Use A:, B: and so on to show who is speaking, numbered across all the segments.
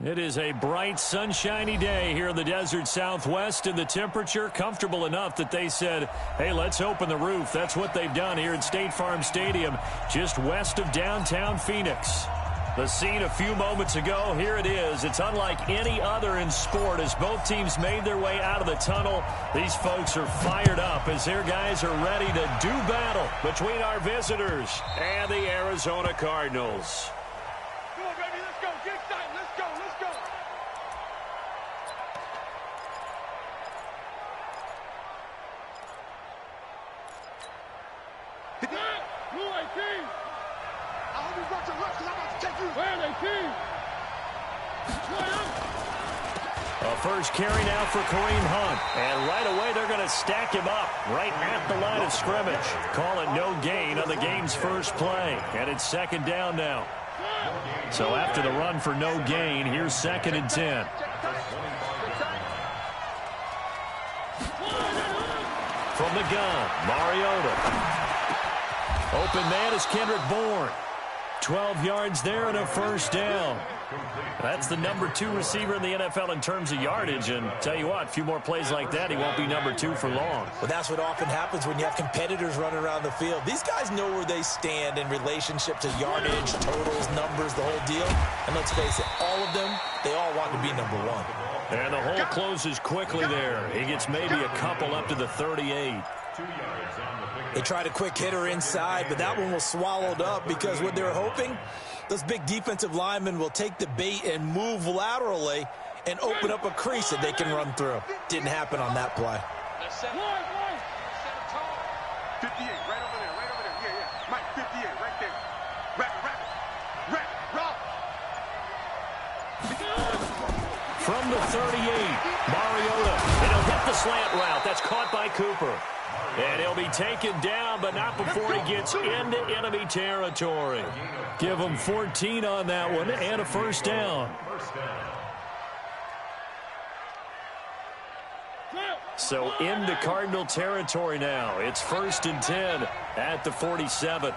A: It is a bright, sunshiny day here in the desert Southwest, and the temperature comfortable enough that they said, hey, let's open the roof. That's what they've done here at State Farm Stadium, just west of downtown Phoenix. The scene a few moments ago, here it is. It's unlike any other in sport as both teams made their way out of the tunnel. These folks are fired up as their guys are ready to do battle between our visitors and the Arizona Cardinals.
B: Come on, baby, let's go. Get excited. Let's go. Let's go. Hit that. Blue 18. I hope you brought your left because I'm about to take you. Where they keep?
A: A first carry now for Kareem Hunt. And right away, they're going to stack him up right at the line of scrimmage. Call it no gain on the game's first play. And it's second down now. So after the run for no gain, here's 2nd and 10. From the gun, Mariota. Open man is Kendrick Bourne. 12 yards there and a first down. That's the number 2 receiver in the NFL in terms of yardage. And tell you what, a few more plays like that, he won't be number 2 for long.
C: Well, that's what often happens when you have competitors running around the field. These guys know where they stand in relationship to yardage, totals, numbers, the whole deal. And let's face it, all of them, they all want to be number 1.
A: And the hole closes quickly there. He gets maybe a couple up to the 38.
C: They tried a quick hitter inside, but that one was swallowed up because what they're hoping, those big defensive linemen will take the bait and move laterally and open up a crease that they can run through. Didn't happen on that play.
B: 58, right over there, right over there. Yeah, yeah. Mike, 58, right there. Rock.
A: From the 38, Mariota. And he'll hit the slant route. That's caught by Cooper. And he'll be taken down, but not before he gets into enemy territory. Give him 14 on that one and a first down. So into Cardinal territory now. It's 1st and 10 at the 47.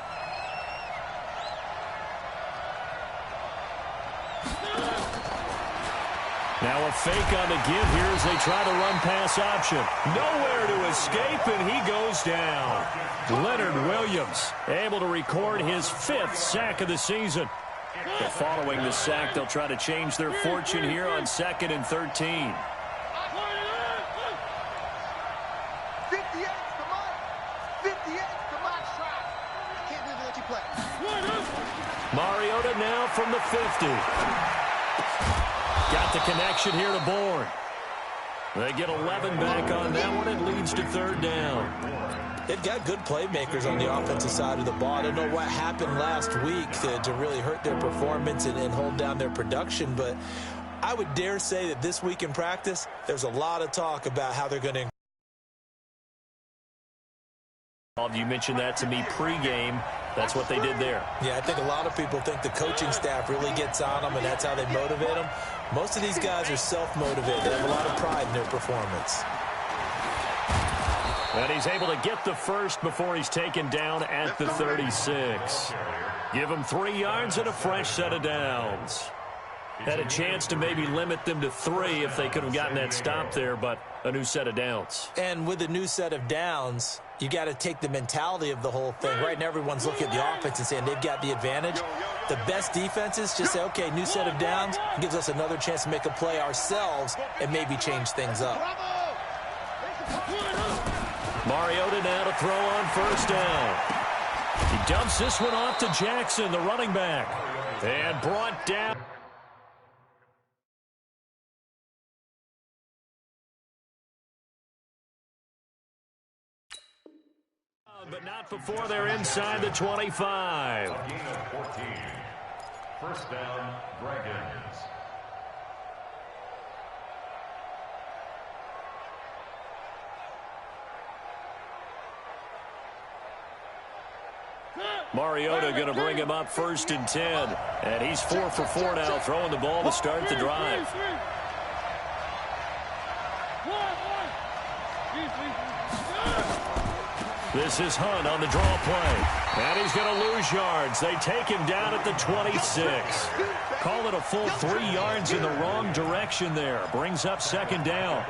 A: Now a fake on the give here as they try to run pass option. Nowhere to escape, and he goes down. Leonard Williams able to record his 5th sack of the season. But following the sack, they'll try to change their fortune here on 2nd and 13.
B: 58 for Mike. 58 for Mike's try. Can't really let you play.
A: Mariota now from the 50. Got the connection here to Bourne. They get 11 back on that one. It leads to 3rd down.
C: They've got good playmakers on the offensive side of the ball. I don't know what happened last week to really hurt their performance and hold down their production, but I would dare say that this week in practice, there's a lot of talk about how they're going to.
A: You mentioned that to me pregame. That's what they did there.
C: Yeah, I think a lot of people think the coaching staff really gets on them, and that's how they motivate them. Most of these guys are self-motivated. They have a lot of pride in their performance.
A: And he's able to get the first before he's taken down at the 36. Give him 3 yards and a fresh set of downs. Had a chance to maybe limit them to 3 if they could have gotten that stop there, but a new set of downs.
C: And with a new set of downs, you got to take the mentality of the whole thing. Right now, everyone's looking at the offense and saying they've got the advantage. The best defenses just say, okay, new set of downs. It gives us another chance to make a play ourselves and maybe change things up.
A: Mariota now to throw on 1st down. He dumps this one off to Jackson, the running back. And brought down. But not before they're inside the 25.
D: 14. First down, Dragons.
A: Mariota going to bring him up 1st and 10. And he's 4 for 4 now, throwing the ball to start the drive. This is Hunt on the draw play. And he's going to lose yards. They take him down at the 26. Call it a full 3 yards in the wrong direction there. Brings up second down.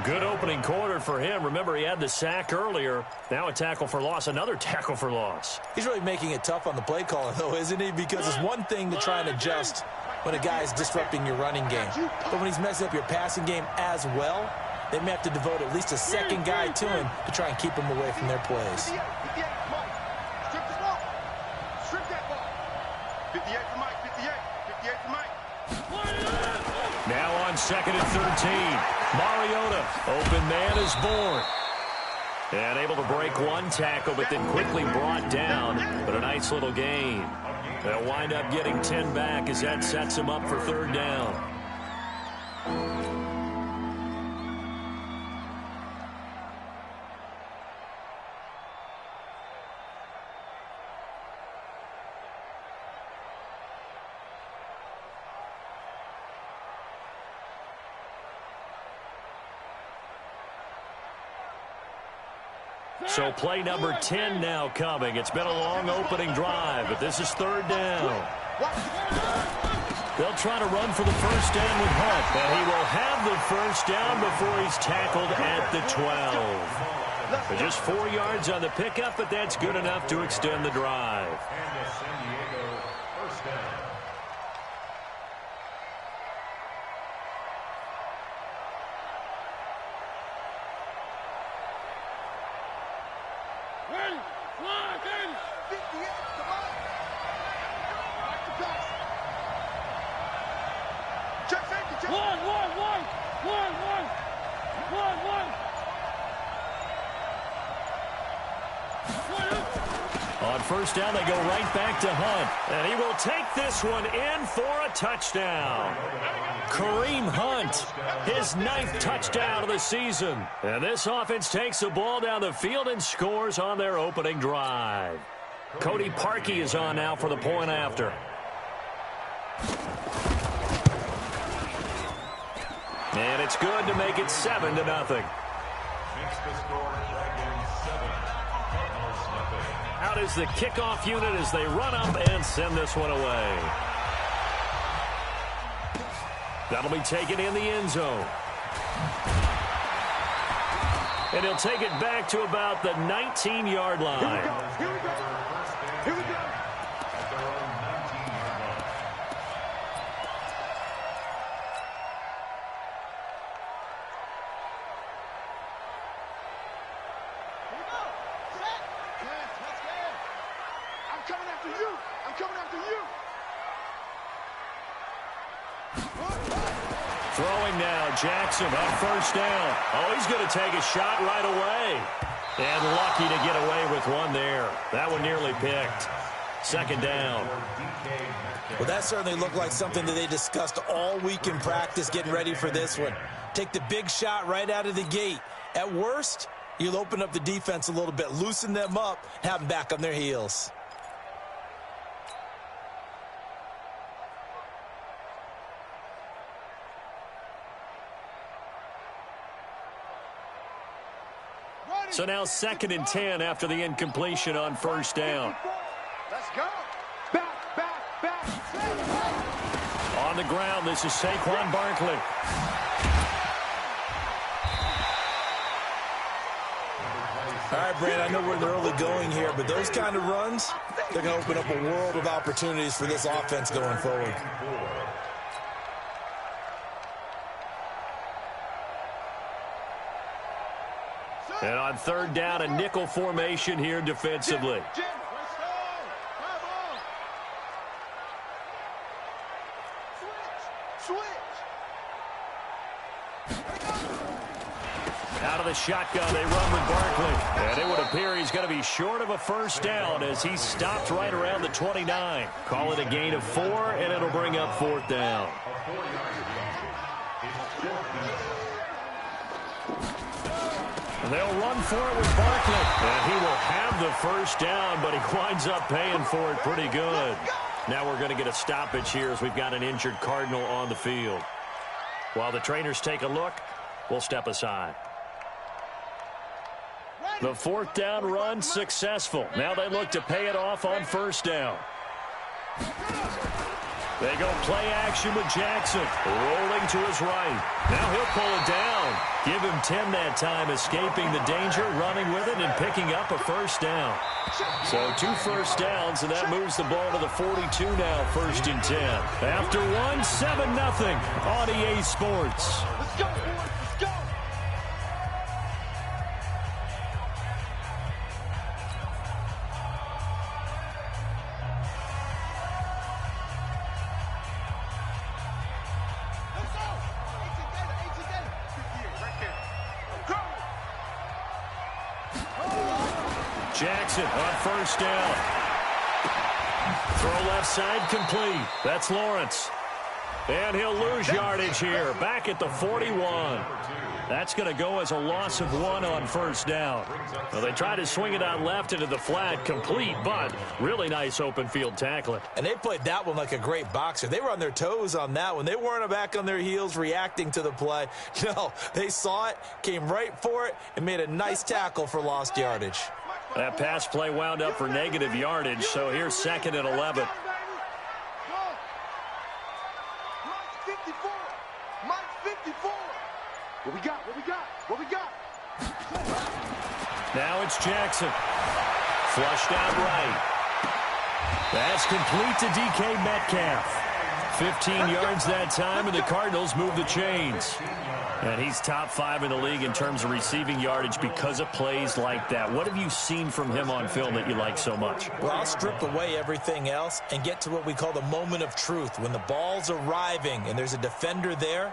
A: Good opening quarter for him. Remember, he had the sack earlier. Now a tackle for loss. Another tackle for loss.
C: He's really making it tough on the play calling, though, isn't he? Because it's one thing to try and adjust when a guy is disrupting your running game. But when he's messing up your passing game as well, they may have to devote at least a second guy to him to try and keep him away from their plays.
B: 58 for Mike, 58 for Mike.
A: Now on 2nd and 13. Mariota, open man is born. And able to break one tackle, but then quickly brought down. But a nice little gain. They'll wind up getting 10 back as that sets them up for 3rd down. So play number 10 now coming. It's been a long opening drive, but this is 3rd down. They'll try to run for the first down with Hunt, and he will have the first down before he's tackled at the 12. But just 4 yards on the pickup, but that's good enough to extend the drive.
D: And the San Diego first down.
A: On first down, they go right back to Hunt. And he will take this one in for a touchdown. Kareem Hunt, his 9th touchdown of the season. And this offense takes the ball down the field and scores on their opening drive. Cody Parkey is on now for the point after. And it's good to make it 7-0.
D: Makes the score Dragons 7, Cardinals nothing.
A: Out is the kickoff unit as they run up and send this one away. That'll be taken in the end zone. And he'll take it back to about the 19-yard line.
B: Here we go. Here we go.
D: At their own 19-yard line.
B: I'm coming after you. I'm coming after you.
A: Throwing now, Jackson on first down. Oh, he's going to take a shot right away. And lucky to get away with one there. That one nearly picked. 2nd down.
C: Well, that certainly looked like something that they discussed all week in practice getting ready for this one. Take the big shot right out of the gate. At worst, you'll open up the defense a little bit, loosen them up, have them back on their heels.
A: So now 2nd and 10 after the incompletion on first down.
B: Let's go. Back.
A: On the ground, this is Saquon Barkley.
C: All right, Brand, I know we're in the early going here, but those kind of runs, they're going to open up a world of opportunities for this offense going forward.
A: And on 3rd down, a nickel formation here defensively. Out of the shotgun, they run with Barkley. And it would appear he's going to be short of a first down as he stopped right around the 29. Call it a gain of 4, and it'll bring up 4th down. They'll run for it with Barkley. And he will have the first down, but he winds up paying for it pretty good. Now we're going to get a stoppage here as we've got an injured Cardinal on the field. While the trainers take a look, we'll step aside. The 4th down run successful. Now they look to pay it off on 1st down. They go play action with Jackson. Rolling to his right. Now he'll pull it down. Give him 10 that time, escaping the danger, running with it, and picking up a 1st down. So 2 1st downs, and that moves the ball to the 42 now, 1st and 10. After one, 7-0 on EA Sports.
B: Let's go, boys. Let's go.
A: Jackson on 1st down. Throw left side complete. That's Lawrence. And he'll lose yardage here. Back at the 41. That's going to go as a loss of 1 on 1st down. Well, they try to swing it out left into the flat. Complete, but really nice open field tackling.
C: And they played that one like a great boxer. They were on their toes on that one. They weren't back on their heels reacting to the play. No, they saw it, came right for it, and made a nice tackle for lost yardage.
A: That pass play wound up for negative yardage, so here's 2nd and 11.
B: Mike 54. Mike 54. What we got? What we got? What we got?
A: Now it's Jackson. Flushed out right. That's complete to DK Metcalf. 15 yards that time, and the Cardinals move the chains. And he's top 5 in the league in terms of receiving yardage because of plays like that. What have you seen from him on film that you like so much?
C: Well, I'll strip away everything else and get to what we call the moment of truth. When the ball's arriving and there's a defender there,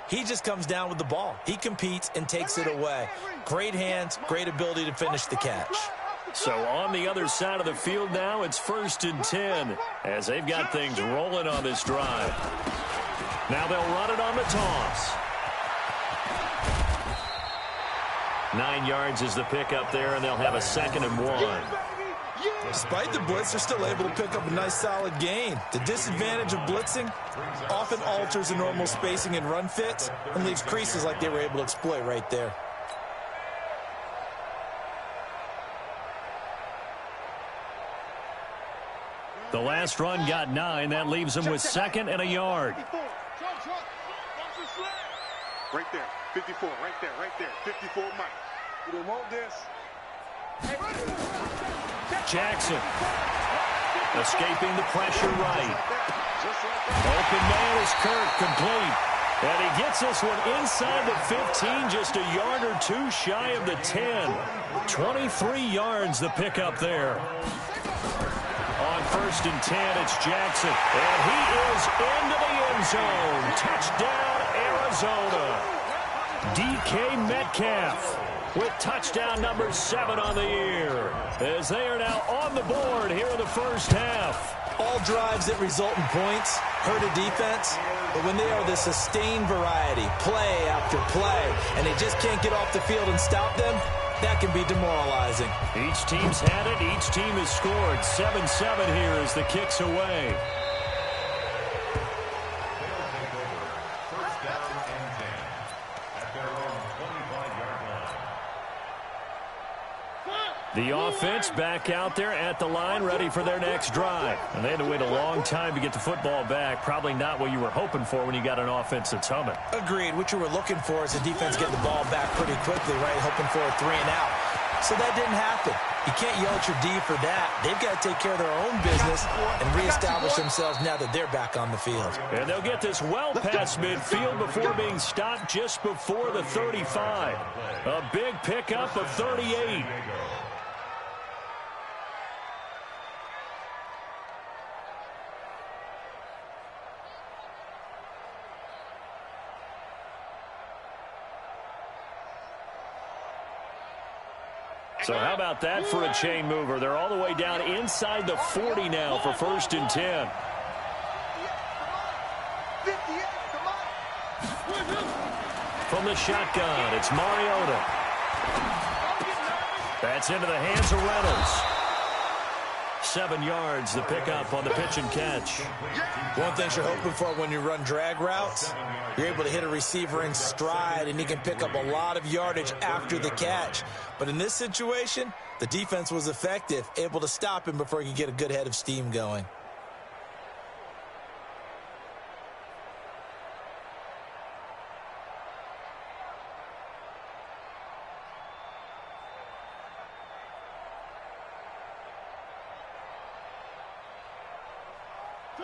C: he just comes down with the ball. He competes and takes it away. Great hands, great ability to finish the catch.
A: So on the other side of the field now, it's 1st and 10 as they've got things rolling on this drive. Now they'll run it on the toss. 9 yards is the pickup there, and they'll have a 2nd and 1.
C: Despite the blitz, they're still able to pick up a nice solid gain. The disadvantage of blitzing often alters the normal spacing and run fits and leaves creases like they were able to exploit right there.
A: The last run got 9. That leaves them with 2nd and a yard.
B: Right there. 54. Right there. Right there. 54 Mike. You don't want this.
A: Jackson escaping the pressure right. Open man is Kirk, complete. And he gets this one inside the 15, just a yard or 2 shy of the 10. 23 yards the pickup there. On 1st and 10, it's Jackson. And he is into the end zone. Touchdown, Arizona. DK Metcalf with touchdown number 7 on the year, as they are now on the board here in the 1st half.
C: All drives that result in points hurt a defense, but when they are the sustained variety, play after play, and they just can't get off the field and stop them, that can be demoralizing.
A: Each team's had it. Each team has scored. 7-7 here as the kick's away. The offense back out there at the line, ready for their next drive. And they had to wait a long time to get the football back. Probably not what you were hoping for when you got an offense that's humming.
C: Agreed. What you were looking for is the defense getting the ball back pretty quickly, right? Hoping for a 3 and out. So that didn't happen. You can't yell at your D for that. They've got to take care of their own business and reestablish themselves now that they're back on the field.
A: And they'll get this well past midfield before being stopped just before the 35. A big pickup of 38. So how about that for a chain mover? They're all the way down inside the 40 now for 1st and 10. From the shotgun, it's Mariota. That's into the hands of Reynolds. 7 yards, the pickup on the pitch and catch.
C: One thing you're hoping for when you run drag routes, you're able to hit a receiver in stride, and he can pick up a lot of yardage after the catch. But in this situation, the defense was effective, able to stop him before he could get a good head of steam going.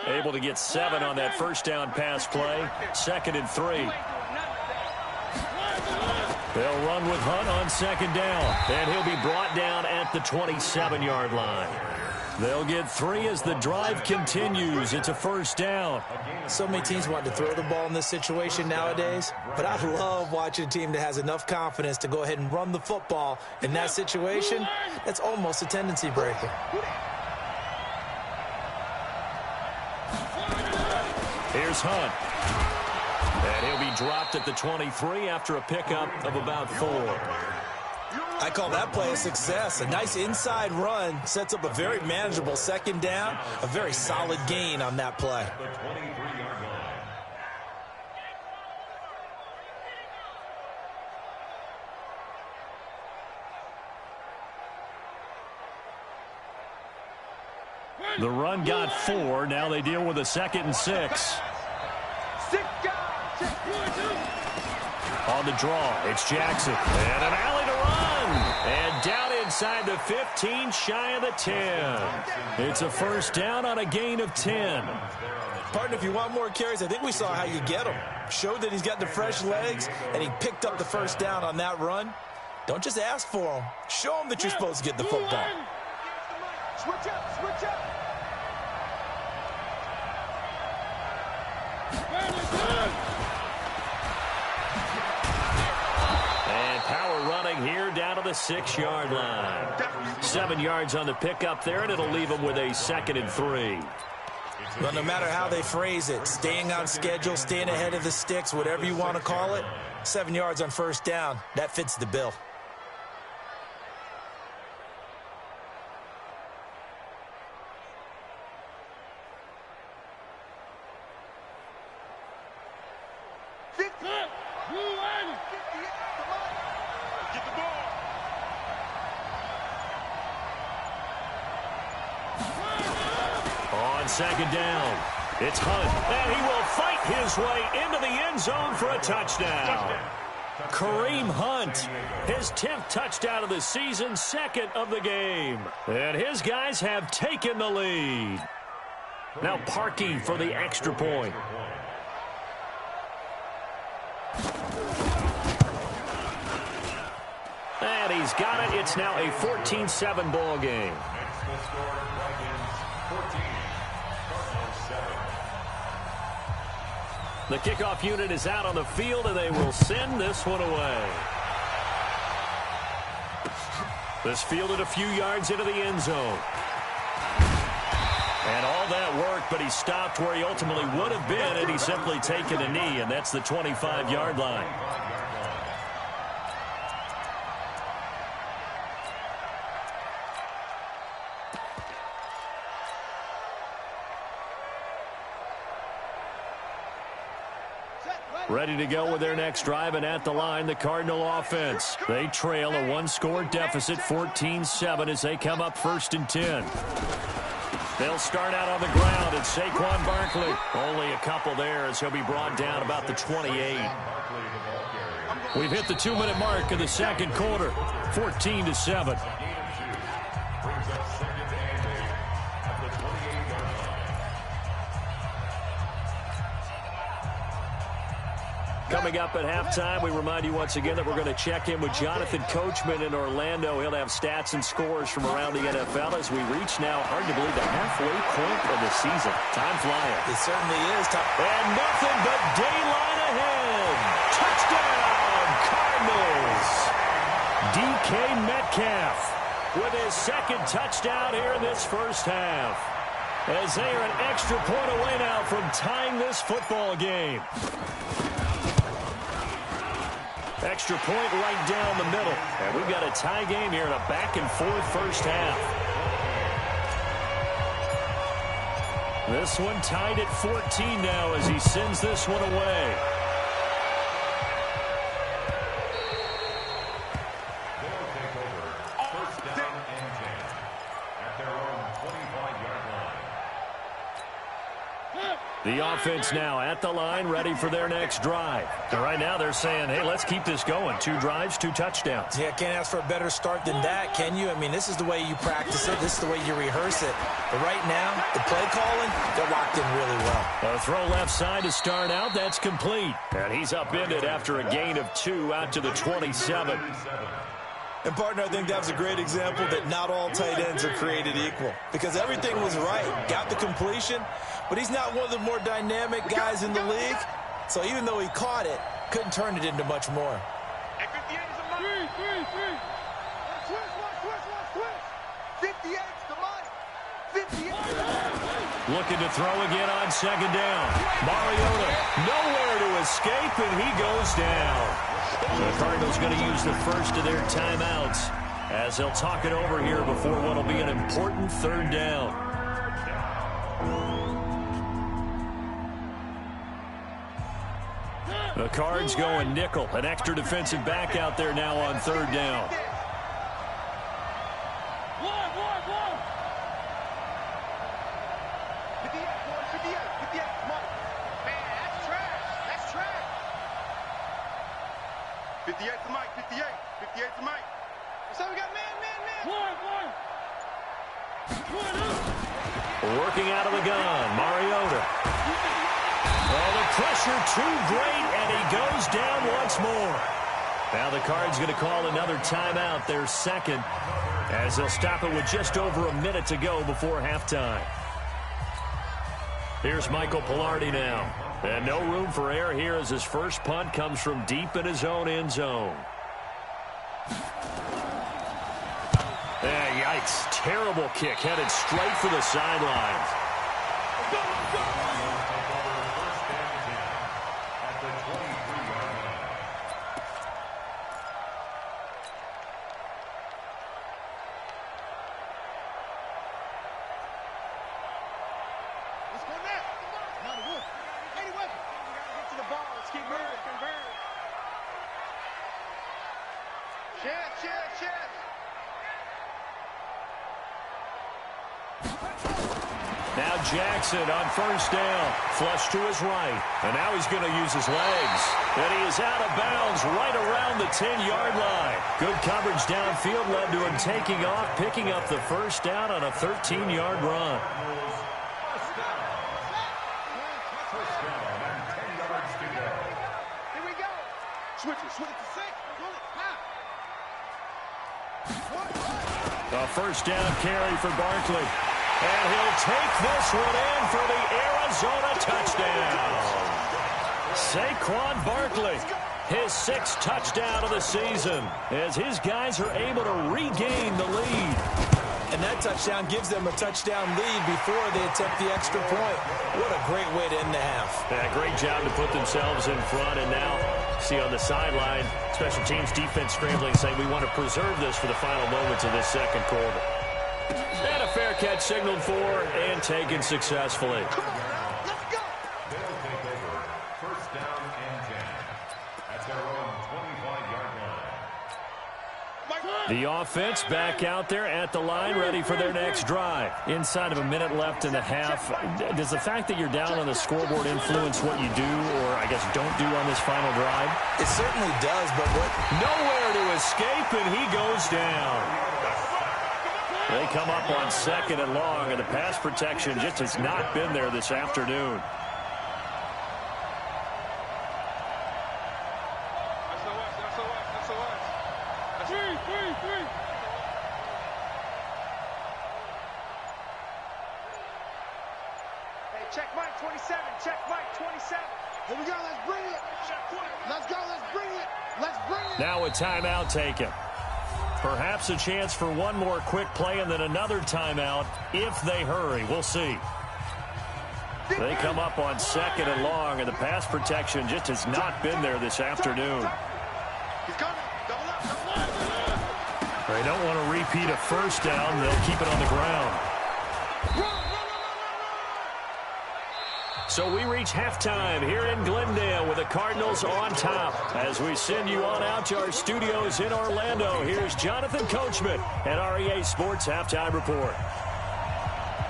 A: Able to get 7 on that first down pass play. 2nd and 3. They'll run with Hunt on 2nd down. And he'll be brought down at the 27-yard line. They'll get 3 as the drive continues. It's a 1st down.
C: So many teams want to throw the ball in this situation nowadays, but I love watching a team that has enough confidence to go ahead and run the football. In that situation, that's almost a tendency breaker.
A: Here's Hunt. And he'll be dropped at the 23 after a pickup of about 4.
C: I call that play a success. A nice inside run sets up a very manageable 2nd down. A very solid gain on that play.
A: The run got 4. Now they deal with a 2nd and 6. On the draw, it's Jackson. And an alley to run. And down inside the 15, shy of the 10. It's a 1st down on a gain of 10.
C: Partner, if you want more carries, I think we saw how you get him. Showed that he's got the fresh legs, and he picked up the 1st down on that run. Don't just ask for him. Show him that you're supposed to get the football.
B: Switch up, switch up.
A: And power running here down to the 6-yard line. 7 yards on the pickup there, and it'll leave them with a 2nd and 3.
C: But no matter how they phrase it, staying on schedule, staying ahead of the sticks, whatever you want to call it, 7 yards on 1st down, that fits the bill.
A: On 2nd down, it's Hunt, and he will fight his way into the end zone for a touchdown. Kareem Hunt, his 10th touchdown of the season, 2nd of the game. And his guys have taken the lead. Now Parkey for the extra point. And he's got it. It's now a 14-7 ball game. The kickoff unit is out on the field, and they will send this one away. This fielded a few yards into the end zone. And all that work, but he stopped where he ultimately would have been, and he's simply taken a knee, and that's the 25-yard line. Ready to go with their next drive, and at the line, the Cardinal offense. They trail a 1-score deficit, 14-7, as they come up 1st and 10. They'll start out on the ground, and Saquon Barkley. Only a couple there as he'll be brought down about the 28. We've hit the 2-minute mark of the 2nd quarter, 14-7. Coming up at halftime, we remind you once again that we're going to check in with Jonathan Coachman in Orlando. He'll have stats and scores from around the NFL as we reach now, hard to believe, the halfway point of the season. Time flying.
C: It certainly is.
A: And nothing but daylight ahead. Touchdown, Cardinals. DK Metcalf with his 2nd touchdown here in this first half. As they are an extra point away now from tying this football game. Extra point right down the middle. And we've got a tie game here in a back-and-forth first half. This one tied at 14 now as he sends this one away.
D: They'll take over. First down and 10 at their own 25-yard line.
A: The offense now at the line, ready for their next drive. And right now they're saying, hey, let's keep this going. 2 drives, 2 touchdowns.
C: Yeah, can't ask for a better start than that, can you? I mean, this is the way you practice it. This is the way you rehearse it. But right now, the play calling, they're locked in really well.
A: A throw left side to start out. That's complete. And he's upended after a gain of 2 out to the 27.
C: And, partner, I think that was a great example that not all tight ends are created equal. Because everything was right. Got the completion, but he's not one of the more dynamic guys in the league. So even though he caught it, couldn't turn it into much more.
A: Looking to throw again on second down. Mariota nowhere to escape, and he goes down. The Cardinals going to use the first of their timeouts as they'll talk it over here before what will be an important third down. The Cards going nickel. An extra defensive back out there now on third down. Working out of the gun, Mariota. Oh, the pressure too great, and he goes down once more. Now the Cards going to call another timeout, their second, as they'll stop it with just over a minute to go before halftime. Here's Michael Palardy now. And no room for error here as his first punt comes from deep in his own end zone. Yikes. Terrible kick headed straight for the sidelines. Now Jackson on first down. Flush to his right. And now he's going to use his legs. And he is out of bounds right around the 10-yard line. Good coverage downfield led to him taking off, picking up the first down on a 13-yard run.
B: Here we go. Switch it to 6. Pull it.
A: A first down carry for Barkley. And he'll take this one in for the Arizona touchdown. Saquon Barkley, his 6th touchdown of the season, as his guys are able to regain the lead.
C: And that touchdown gives them a touchdown lead before they attempt the extra point. What a great way to end the half.
A: Yeah, great job to put themselves in front. And now, see on the sideline, special teams defense scrambling, saying we want to preserve this for the final moments of this second quarter. And a fair catch signaled for and taken successfully.
B: Come on now, let's go.
D: They'll take over first down and 10 at their own 25-yard line.
A: The offense back out there at the line, ready for their next drive. Inside of a minute left in the half, does the fact that you're down on the scoreboard influence what you do, or I guess don't do on this final drive?
C: It certainly does, but what?
A: Nowhere to escape, and he goes down. They come up on second and long, and the pass protection just has not been there this afternoon.
B: Check Mike 27. Check Mike 27. Here we go. Let's bring it. Let's go. Let's bring it. Let's bring it.
A: Now a timeout taken. Perhaps a chance for one more quick play and then another timeout if they hurry. We'll see. They come up on second and long, and the pass protection just has not been there this afternoon. They don't want to repeat a first down. They'll keep it on the ground. So we reach halftime here in Glendale with the Cardinals on top. As we send you on out to our studios in Orlando, here's Jonathan Coachman at REA Sports Halftime Report.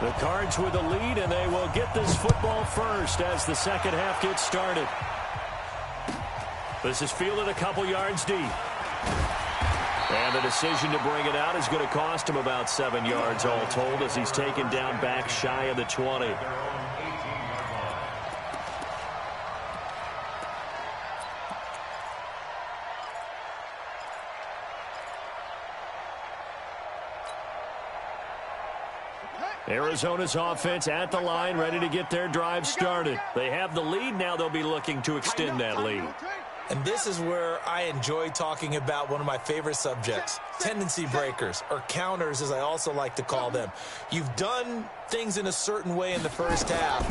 A: The Cards with the lead, and they will get this football first as the second half gets started. This is fielded a couple yards deep. And the decision to bring it out is going to cost him about 7 yards all told as he's taken down back shy of the 20. Arizona's offense at the line, ready to get their drive started. They have the lead. Now they'll be looking to extend that lead.
C: And this is where I enjoy talking about one of my favorite subjects, tendency breakers, or counters as I also like to call them. You've done things in a certain way in the first half,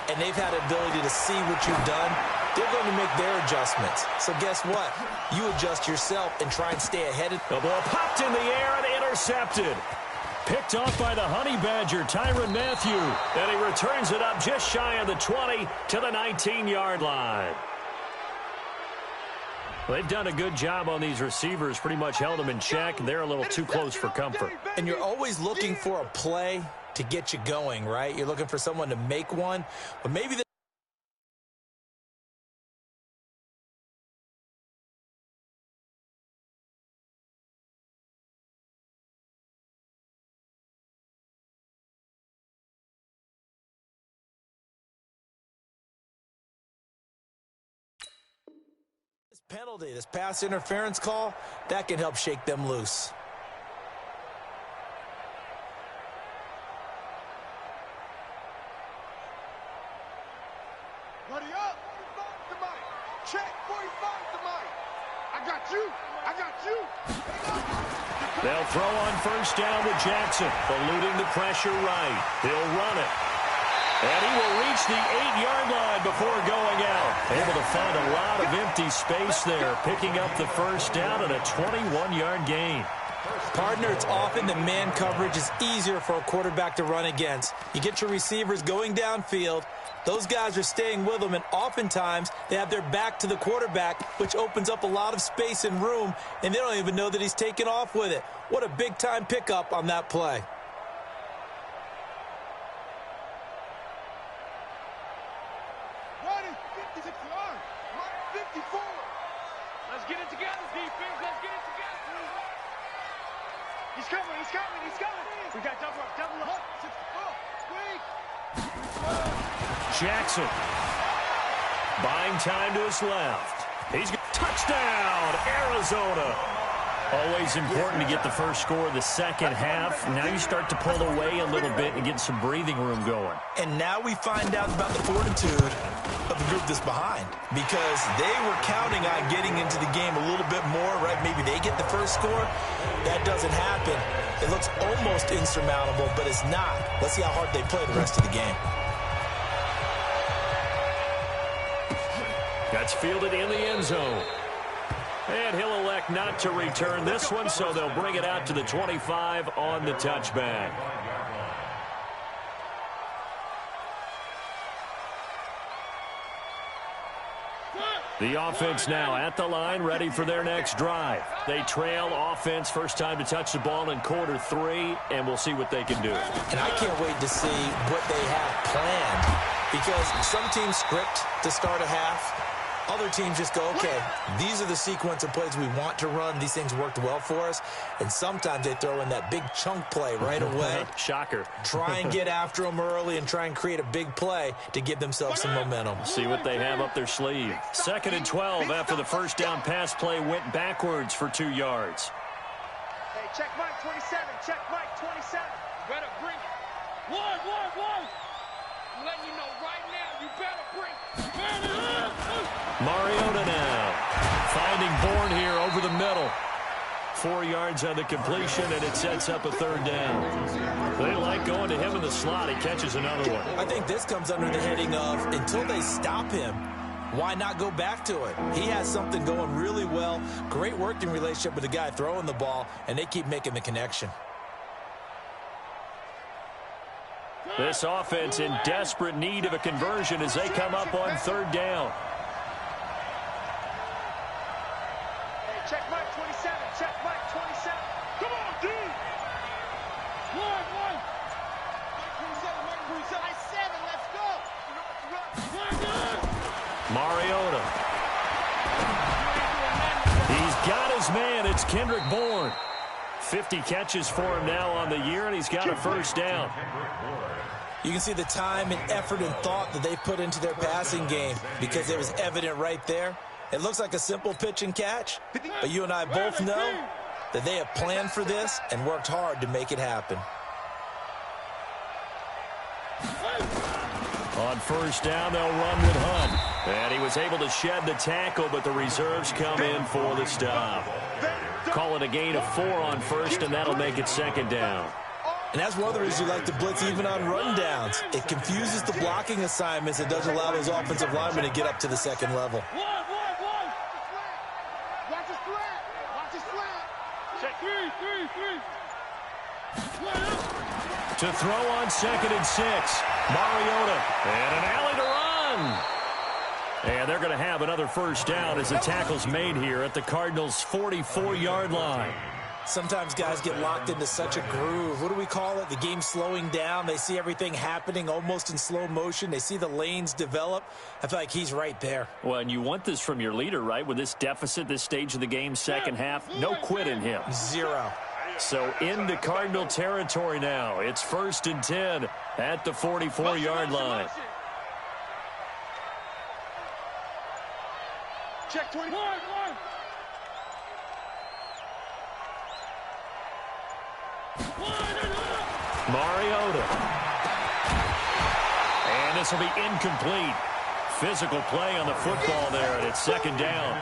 C: and they've had the ability to see what you've done. They're going to make their adjustments. So guess what? You adjust yourself and try and stay ahead.
A: The ball popped in the air and intercepted. Picked off by the Honey Badger, Tyrann Mathieu. And he returns it up just shy of the 20 to the 19-yard line. They've done a good job on these receivers, pretty much held them in check. They're a little too close for comfort.
C: And you're always looking for a play to get you going, right? You're looking for someone to make one, but maybe penalty, this pass interference call, that can help shake them loose.
B: Buddy up. 45 to Mike. Check 45 to Mike. I got you. I got you.
A: They'll throw on first down with Jackson, eluding the pressure right. He'll run it. And he will reach the 8-yard line before going out. Able to find a lot of empty space there, picking up the first down and a 21-yard gain.
C: Partner, it's often that man coverage is easier for a quarterback to run against. You get your receivers going downfield. Those guys are staying with them, and oftentimes they have their back to the quarterback, which opens up a lot of space and room, and they don't even know that he's taken off with it. What a big-time pickup on that play.
A: Jackson buying time to his left. He's got touchdown, Arizona. Always important to get the first score of the second half. Now you start to pull away a little bit and get some breathing room going.
C: And now we find out about the fortitude of the group that's behind, because they were counting on getting into the game a little bit more, right? Maybe they get the first score. That doesn't happen. It looks almost insurmountable, but it's not. Let's see how hard they play the rest of the game.
A: That's fielded in the end zone. And he'll elect not to return this one, so they'll bring it out to the 25 on the touchback. The offense now at the line, ready for their next drive. They trail offense, first time to touch the ball in quarter 3, and we'll see what they can do.
C: And I can't wait to see what they have planned, because some teams script to start a half. Other teams just go, okay, these are the sequence of plays we want to run. These things worked well for us. And sometimes they throw in that big chunk play right away.
A: Shocker.
C: Try and get after them early and try and create a big play to give themselves some momentum.
A: See what they have up their sleeve. 2nd and 12 after the first down pass play went backwards for 2 yards.
B: Hey, check Mike 27. Check Mike 27.
E: Better bring it. One. I'm letting you know right now, you better bring it.
A: Mariota now finding Bourne here over the middle. 4 yards on the completion, and it sets up a 3rd down. They like going to him in the slot. He catches another one.
C: I think this comes under the heading of, until they stop him, why not go back to it? He has something going really well. Great working relationship with the guy throwing the ball, and they keep making the connection.
A: This offense in desperate need of a conversion as they come up on third down.
B: Hey, check Mike 27. Check Mike 27. Come on, D.
E: One.
B: Mike 27. Mike 27. I 7. Let's go.
A: Mariota. He's got his man. It's Kendrick Bourne. 50 catches for him now on the year, and he's got a first down.
C: You can see the time and effort and thought that they put into their passing game because it was evident right there. It looks like a simple pitch and catch, but you and I both know that they have planned for this and worked hard to make it happen.
A: On first down, they'll run with Hunt. And he was able to shed the tackle, but the reserves come in for the stop. Call it a gain of 4 on first, and that'll make it second down.
C: And that's one of the reasons you like to blitz even on rundowns. It confuses the blocking assignments. It doesn't allow those offensive linemen to get up to the second level.
E: One.
B: Watch his flat. Watch his flat.
E: Check 3.
A: To throw on 2nd and 6. Mariota. And an alley to run. And they're going to have another first down as the tackle's made here at the Cardinals' 44-yard line.
C: Sometimes guys get locked into such a groove. What do we call it? The game slowing down. They see everything happening almost in slow motion. They see the lanes develop. I feel like he's right there.
A: Well, and you want this from your leader, right? With this deficit, this stage of the game, second half, no quit in him.
C: 0.
A: So into Cardinal territory now. It's 1st and 10 at the 44-yard line.
B: Check 20.
E: One.
A: Mariota. And this will be incomplete. Physical play on the football there, and it's second down.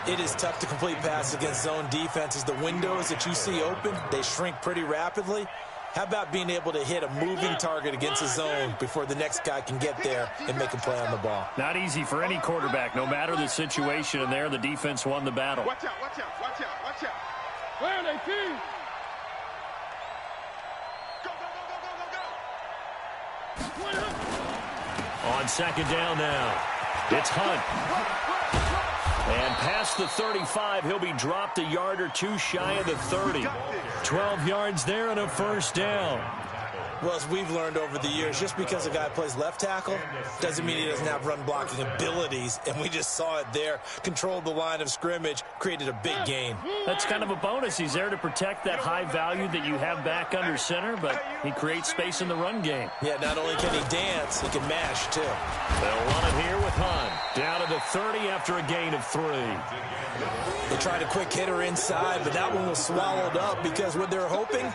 C: It is tough to complete passes against zone defenses. The windows that you see open, they shrink pretty rapidly. How about being able to hit a moving target against a zone before the next guy can get there and make a play on the ball?
A: Not easy for any quarterback, no matter the situation, and there the defense won the battle.
B: Watch out.
E: Where are they, team?
B: Go.
A: On second down now, it's Hunt. And past the 35, he'll be dropped a yard or 2 shy of the 30. 12 yards there and a first down.
C: Well, as we've learned over the years, just because a guy plays left tackle doesn't mean he doesn't have run blocking abilities. And we just saw it there. Controlled the line of scrimmage, created a big gain.
A: That's kind of a bonus. He's there to protect that high value that you have back under center, but he creates space in the run game.
C: Yeah, not only can he dance, he can mash, too.
A: They'll run it here with Hunt. Down to the 30 after a gain of 3.
C: They tried a quick hitter inside, but that one was swallowed up because what they're hoping,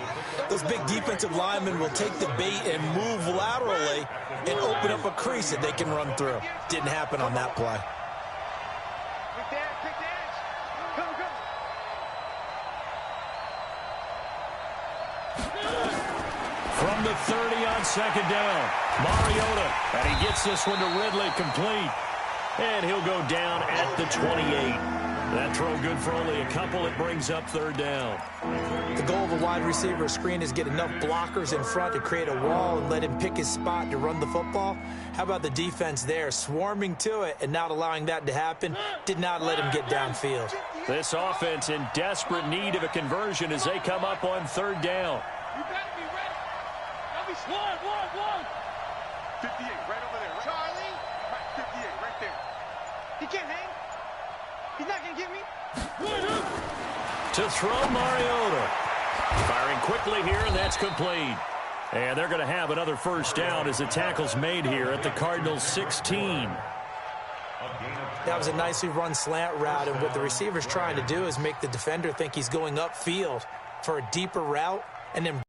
C: those big defensive linemen will take the bait and move laterally and open up a crease that they can run through. Didn't happen on that play.
B: Quick dash. Go.
A: From the 30 on second down, Mariota, and he gets this one to Ridley complete. And he'll go down at the 28. That throw good for only a couple. It brings up third down.
C: The goal of a wide receiver screen is get enough blockers in front to create a wall and let him pick his spot to run the football. How about the defense there, swarming to it and not allowing that to happen? Did not let him get downfield.
A: This offense in desperate need of a conversion as they come up on third down.
E: You better be ready. Let me one.
B: 58, right over there. Charlie. Right, 58, right there. He can't hang. He's not going to get me.
A: To throw Mariota. Firing quickly here, and that's complete. And they're going to have another first down as the tackle's made here at the Cardinals' 16.
C: That was a nicely run slant route, and what the receiver's trying to do is make the defender think he's going upfield for a deeper route, and then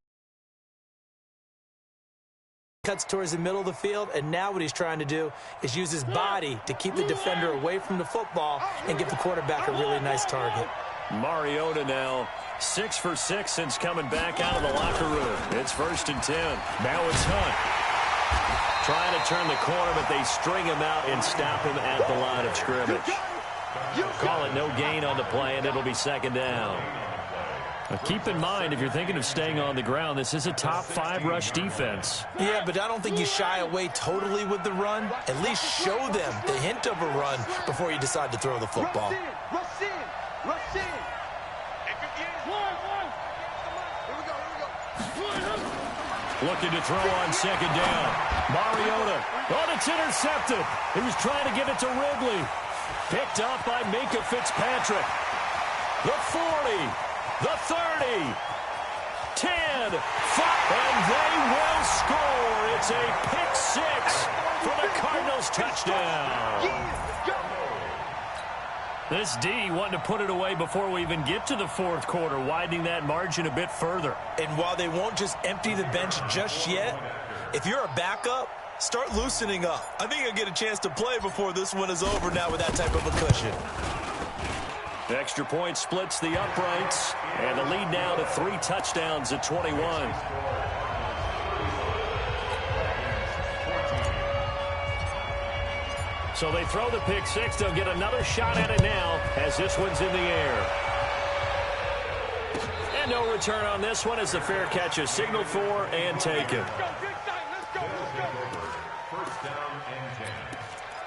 C: cuts towards the middle of the field, and now what he's trying to do is use his body to keep the defender away from the football and give the quarterback a really nice target.
A: Mariota now 6 for 6 since coming back out of the locker room. It's 1st and 10. Now it's Hunt. Trying to turn the corner, but they string him out and stop him at the line of scrimmage. Call it no gain on the play, and it'll be second down. Keep in mind, if you're thinking of staying on the ground, this is a top 5 rush defense.
C: Yeah, but I don't think you shy away totally with the run. At least show them the hint of a run before you decide to throw the football.
B: Rush in, rush in.
A: Looking to throw on second down. Mariota. Oh, it's intercepted. He was trying to give it to Ridley. Picked up by Minkah Fitzpatrick. The 40. The 30. 10. 5. And they will score. It's a pick 6 for the Cardinals touchdown. This D wanting to put it away before we even get to the fourth quarter, widening that margin a bit further.
C: And while they won't just empty the bench just yet, if you're a backup, start loosening up. I think you'll get a chance to play before this one is over now with that type of a cushion.
A: The extra point splits the uprights, and the lead now to 3 touchdowns at 21. So they throw the pick 6. They'll get another shot at it now as this one's in the air. And no return on this one as the fair catch is signaled for and taken.
D: First down and 10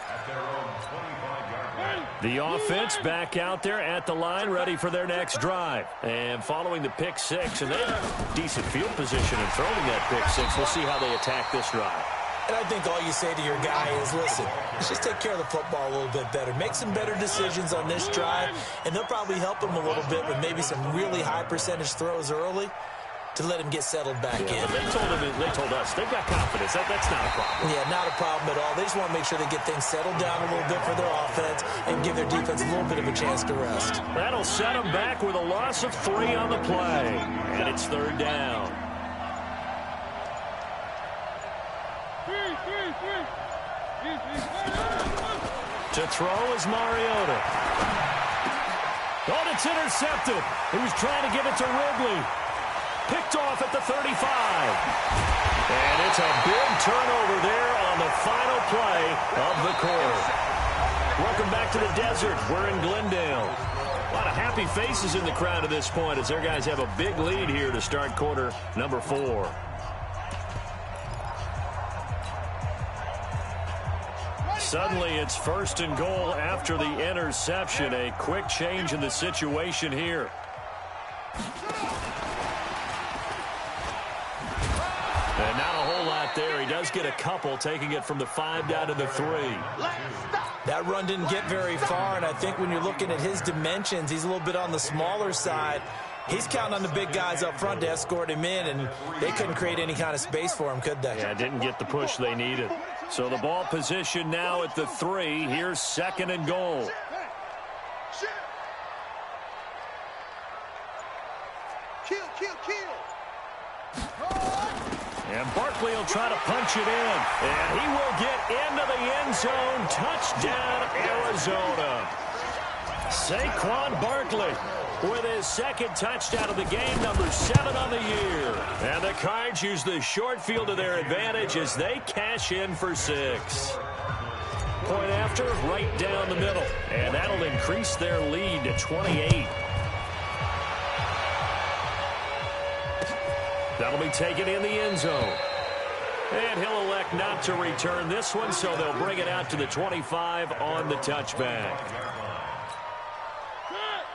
D: at their own 25-yard line.
A: The offense back out there at the line, ready for their next drive. And following the pick 6, and they have decent field position in throwing that pick 6. We'll see how they attack this drive.
C: And I think all you say to your guy is, listen, let's just take care of the football a little bit better. Make some better decisions on this drive, and they'll probably help him a little bit with maybe some really high percentage throws early to let him get settled back in.
A: But they told us they've got confidence. That's not a problem.
C: Yeah, not a problem at all. They just want to make sure they get things settled down a little bit for their offense and give their defense a little bit of a chance to rest.
A: That'll set them back with a loss of 3 on the play. And it's third down. To throw is Mariota. Oh, it's intercepted. He was trying to give it to Ridley. Picked off at the 35. And it's a big turnover there on the final play of the quarter. Welcome back to the desert. We're in Glendale. A lot of happy faces in the crowd at this point as their guys have a big lead here to start quarter number 4. Suddenly, it's first and goal after the interception. A quick change in the situation here. And not a whole lot there. He does get a couple, taking it from the 5 down to the 3.
C: That run didn't get very far, and I think when you're looking at his dimensions, he's a little bit on the smaller side. He's counting on the big guys up front to escort him in, and they couldn't create any kind of space for him, could they?
A: Yeah, didn't get the push they needed. So the ball position now at the 3. Here's second and goal. And Barkley will try to punch it in. And he will get into the end zone. Touchdown, Arizona. Saquon Barkley with his second touchdown of the game, number 7 on the year. And the Cards use the short field to their advantage as they cash in for 6. Point after, right down the middle. And that'll increase their lead to 28. That'll be taken in the end zone. And he'll elect not to return this one, so they'll bring it out to the 25 on the touchback.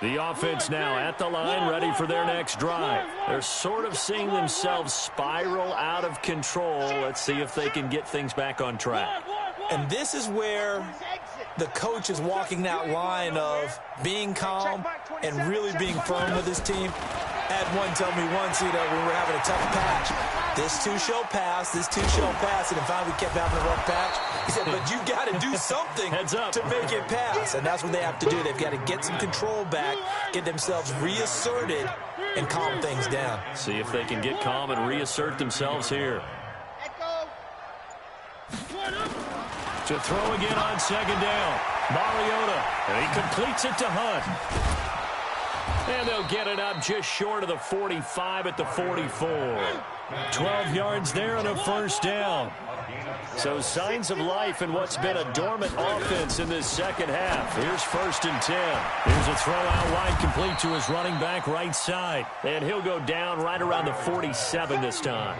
A: The offense now at the line, ready for their next drive. They're sort of seeing themselves spiral out of control. Let's see if they can get things back on track.
C: And this is where the coach is walking that line of being calm and really being firm with his team. I had one tell me once, when we were having a tough patch, this too shall pass, this too shall pass, and finally we kept having a rough patch. He said, but you got to do something to make it pass, and that's what they have to do. They've got to get some control back, get themselves reasserted, and calm things down.
A: See if they can get calm and reassert themselves here. To throw again on second down. Mariota, and he completes it to Hunt. And they'll get it up just short of the 45 at the 44. 12 yards there and a first down. So signs of life in what's been a dormant offense in this second half. Here's 1st and 10. Here's a throw out wide, complete to his running back right side. And he'll go down right around the 47 this time.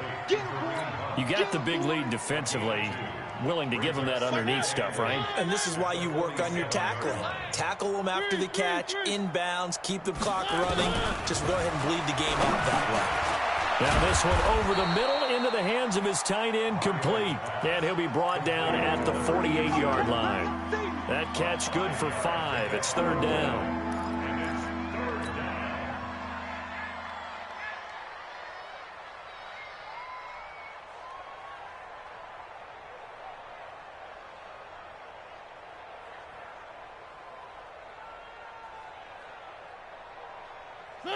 A: You got the big lead defensively. Willing to give him that underneath stuff, right?
C: And this is why you work on your tackling. Tackle them after the catch, inbounds, keep the clock running. Just go ahead and bleed the game out that way.
A: Now this one over the middle into the hands of his tight end, complete. And he'll be brought down at the 48-yard line. That catch good for 5. It's 3rd down.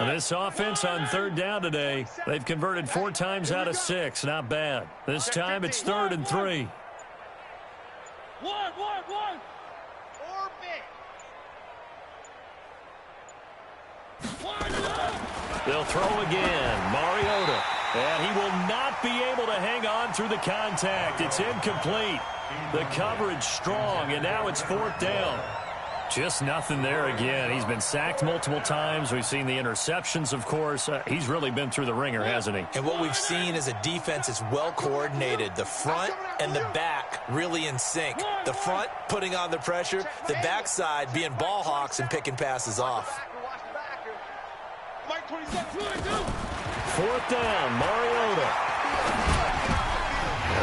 A: And this offense on 3rd down today, they've converted 4 times out of 6. Not bad. This time it's 3rd and 3.
E: One.
A: They'll throw again. Mariota. And he will not be able to hang on through the contact. It's incomplete. The coverage strong, and now it's 4th down. Just nothing there again. He's been sacked multiple times. We've seen the interceptions, of course. He's really been through the ringer, hasn't he?
C: And what we've seen is a defense that's well coordinated. The front and the back really in sync. The front putting on the pressure. The backside being ball hawks and picking passes off.
A: 4th down, Mariota.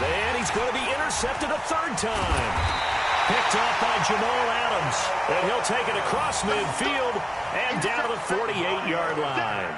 A: And he's going to be intercepted a 3rd time. Picked off by Jamal Adams. And he'll take it across midfield and down to the 48-yard line.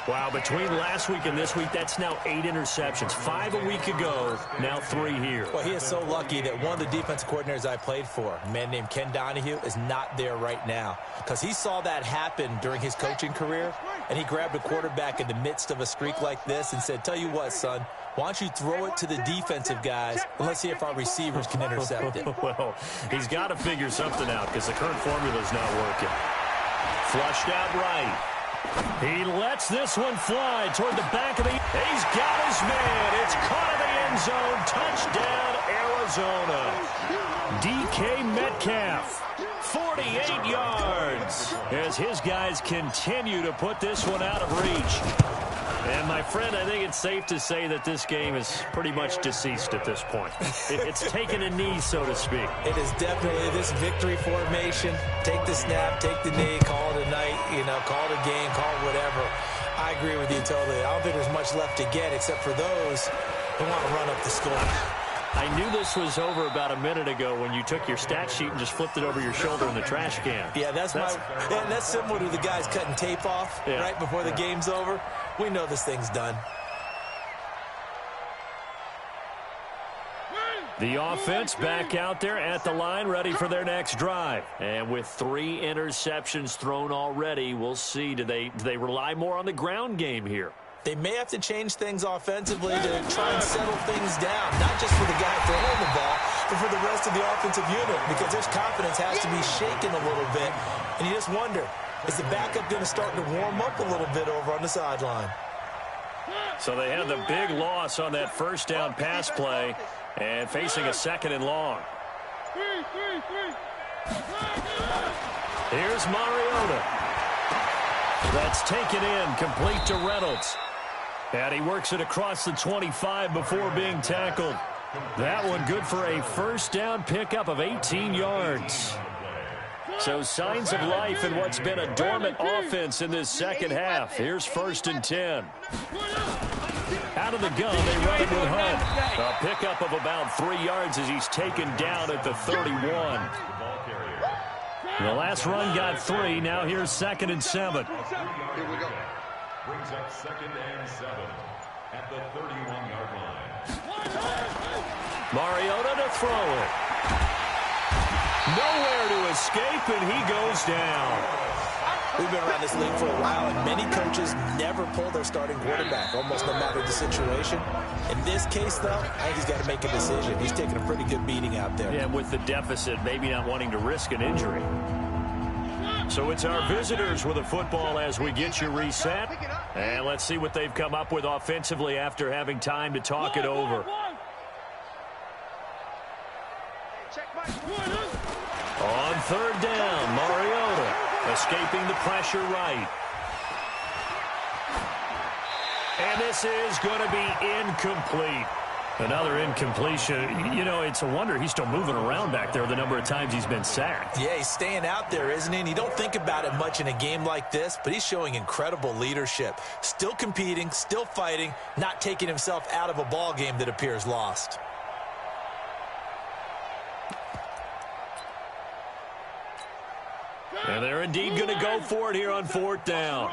A: Wow, between last week and this week, that's now 8 interceptions. 5 a week ago, now 3 here.
C: Well, he is so lucky that one of the defense coordinators I played for, a man named Ken Donahue, is not there right now. Because he saw that happen during his coaching career, and he grabbed a quarterback in the midst of a streak like this and said, tell you what, son, why don't you throw it to the defensive guys, and let's see if our receivers can intercept it.
A: Well, he's got to figure something out because the current formula's not working. Flushed out right. He lets this one fly toward the back of the... He's got his man. It's caught in the end zone. Touchdown, Arizona. DK Metcalf, 48 yards, as his guys continue to put this one out of reach. And, my friend, I think it's safe to say that this game is pretty much deceased at this point. It's taken a knee, so to speak.
C: It is definitely this victory formation. Take the snap, take the knee, call it a night, call it a game, call it whatever. I agree with you totally. I don't think there's much left to get except for those who want to run up the score.
A: I knew this was over about a minute ago when you took your stat sheet and just flipped it over your shoulder in the trash can.
C: Yeah, that's similar to the guys cutting tape off right before the game's over. We know this thing's done.
A: The offense back out there at the line, ready for their next drive. And with 3 interceptions thrown already, we'll see. Do they rely more on the ground game here?
C: They may have to change things offensively to try and settle things down, not just for the guy throwing the ball, but for the rest of the offensive unit, because their confidence has to be shaken a little bit. And you just wonder, is the backup going to start to warm up a little bit over on the sideline?
A: So they had the big loss on that 1st down pass play and facing a 2nd and long. Here's Mariota. That's taken in, complete to Reynolds. And he works it across the 25 before being tackled. That one good for a 1st down pickup of 18 yards. So signs of life in what's been a dormant offense in this second half. Here's 1st and 10. Out of the gun, they run it with Hunt. A pickup of about 3 yards as he's taken down at the 31. The last run got 3. Now here's 2nd and 7.
B: Here we go.
D: Brings up 2nd and 7 at the 31-yard line.
A: Mariota to throw it. Nowhere to escape, and he goes down.
C: We've been around this league for a while, and many coaches never pull their starting quarterback, almost no matter the situation. In this case, though, I think he's got to make a decision. He's taking a pretty good beating out there.
A: Yeah, with the deficit, maybe not wanting to risk an injury. So it's our visitors with a football as we get you reset. And let's see what they've come up with offensively after having time to talk it over. On third down, Mariota escaping the pressure right. And this is going to be incomplete. Another incompletion. You know, it's a wonder he's still moving around back there the number of times he's been sacked.
C: Yeah, he's staying out there, isn't he? And you don't think about it much in a game like this, but he's showing incredible leadership. Still competing, still fighting, not taking himself out of a ball game that appears lost.
A: And they're indeed going to go for it here on fourth down.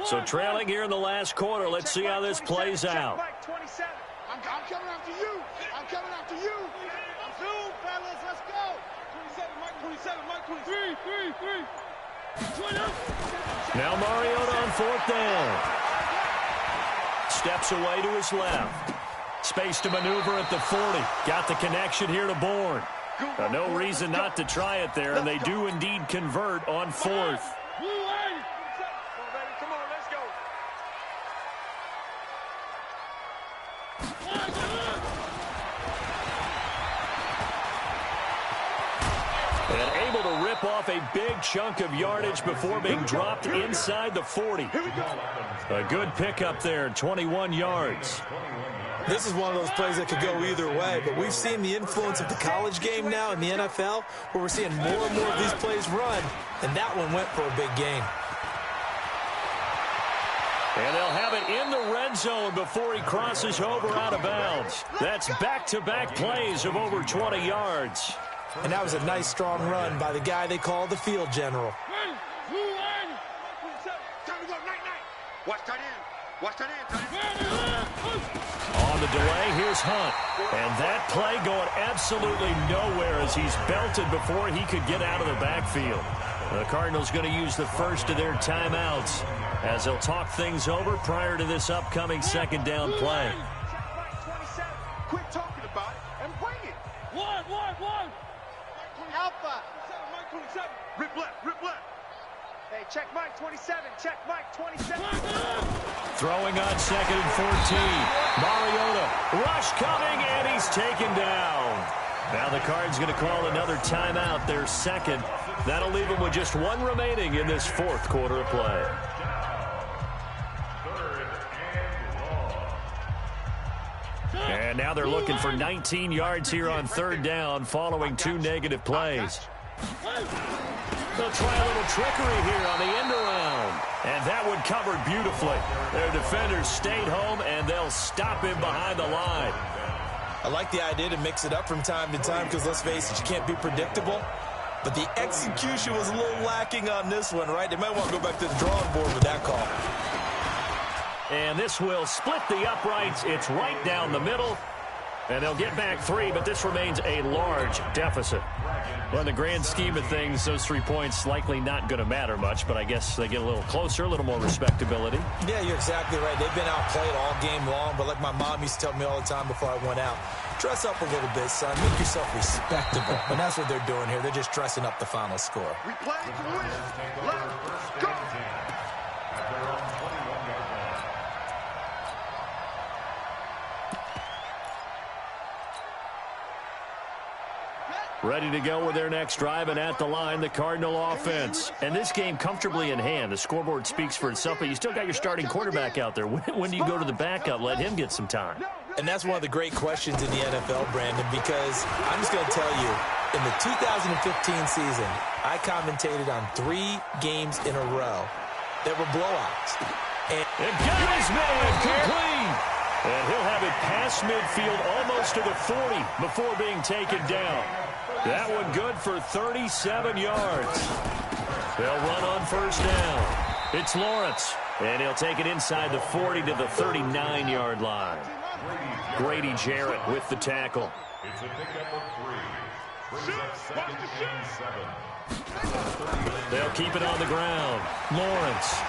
A: So trailing here in the last quarter. Let's see how this plays out.
B: I'm coming after you. I'm coming after you. Zoom, fellas. Let's go. 27, Mike 23. 3.
A: Now Mariota on fourth down. Steps away to his left. Space to maneuver at the 40. Got the connection here to Bourne. No reason not to try it there, and they do indeed convert on fourth.
B: Come on, let's go.
A: And able to rip off a big chunk of yardage before being dropped inside the 40. A good pickup there, 21 yards.
C: This is one of those plays that could go either way, but we've seen the influence of the college game now in the NFL, where we're seeing more and more of these plays run, and that one went for a big gain.
A: And they'll have it in the red zone before he crosses over out of bounds. That's back-to-back plays of over 20 yards.
C: And that was a nice, strong run by the guy they call the field general.
B: Watch that in. Watch that in.
A: On the delay, here's Hunt. And that play going absolutely nowhere as he's belted before he could get out of the backfield. The Cardinals going to use the first of their timeouts as they'll talk things over prior to this upcoming second down play.
B: Quit talking about it and bring it.
E: One.
B: Alpha. Rip left. Hey, check Mike 27. Check Mike 27.
A: Throwing on second and 14. Mariota. Rush coming, and he's taken down. Now the Cards going to call another timeout, their second. That'll leave them with just one remaining in this fourth quarter of play. And now they're looking for 19 yards here on third down following two negative plays. They'll try a little trickery here on the end around. And that one covered beautifully. Their defenders stayed home, and they'll stop him behind the line.
C: I like the idea to mix it up from time to time because, let's face it, you can't be predictable. But the execution was a little lacking on this one, right? They might want to go back to the drawing board with that call.
A: And this will split the uprights. It's right down the middle. And they'll get back 3, but this remains a large deficit. Well, in the grand scheme of things, those 3 points likely not going to matter much, but I guess they get a little closer, a little more respectability.
C: Yeah, you're exactly right. They've been outplayed all game long, but like my mom used to tell me all the time before I went out, dress up a little bit, son. Make yourself respectable. And that's what they're doing here. They're just dressing up the final score.
B: We play to win. Let's go.
A: Ready to go with their next drive, and at the line, the Cardinal offense. And this game comfortably in hand. The scoreboard speaks for itself, but you still got your starting quarterback out there. When do you go to the backup? Let him get some time.
C: And that's one of the great questions in the NFL, Brandon, because I'm just going to tell you, in the 2015 season, I commentated on 3 games in a row that were blowouts.
A: And got his man complete. And he'll have it past midfield almost to the 40 before being taken down. That one good for 37 yards. They'll run on first down. It's Lawrence, and he'll take it inside the 40 to the 39-yard line. Grady Jarrett with the tackle.
D: It's a pickup of 3. Brings up second and 7.
A: They'll keep it on the ground. Lawrence.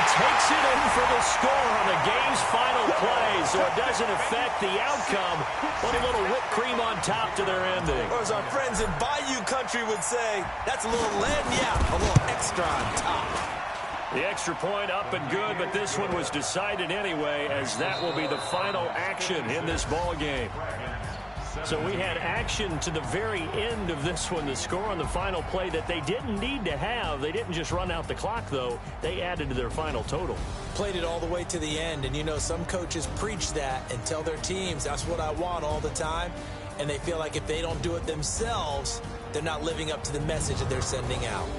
A: Takes it in for the score on the game's final play, so it doesn't affect the outcome, but a little whipped cream on top to their ending.
C: Or as our friends in Bayou Country would say, that's a little lagniappe, a little extra on top.
A: The extra point up and good, but this one was decided anyway, as that will be the final action in this ball game. So we had action to the very end of this one, the score on the final play that they didn't need to have. They didn't just run out the clock, though. They added to their final total.
C: Played it all the way to the end, and you know some coaches preach that and tell their teams that's what I want all the time, and they feel like if they don't do it themselves, they're not living up to the message that they're sending out.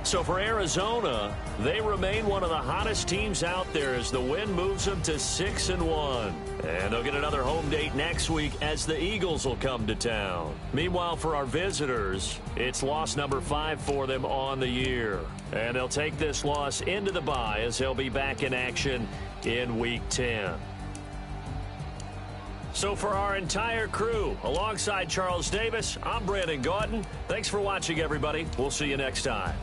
A: So for Arizona, they remain one of the hottest teams out there as the win moves them to 6-1. And they'll get another home date next week as the Eagles will come to town. Meanwhile, for our visitors, it's loss number 5 for them on the year. And they'll take this loss into the bye as they'll be back in action in Week 10. So for our entire crew, alongside Charles Davis, I'm Brandon Gaudin. Thanks for watching, everybody. We'll see you next time.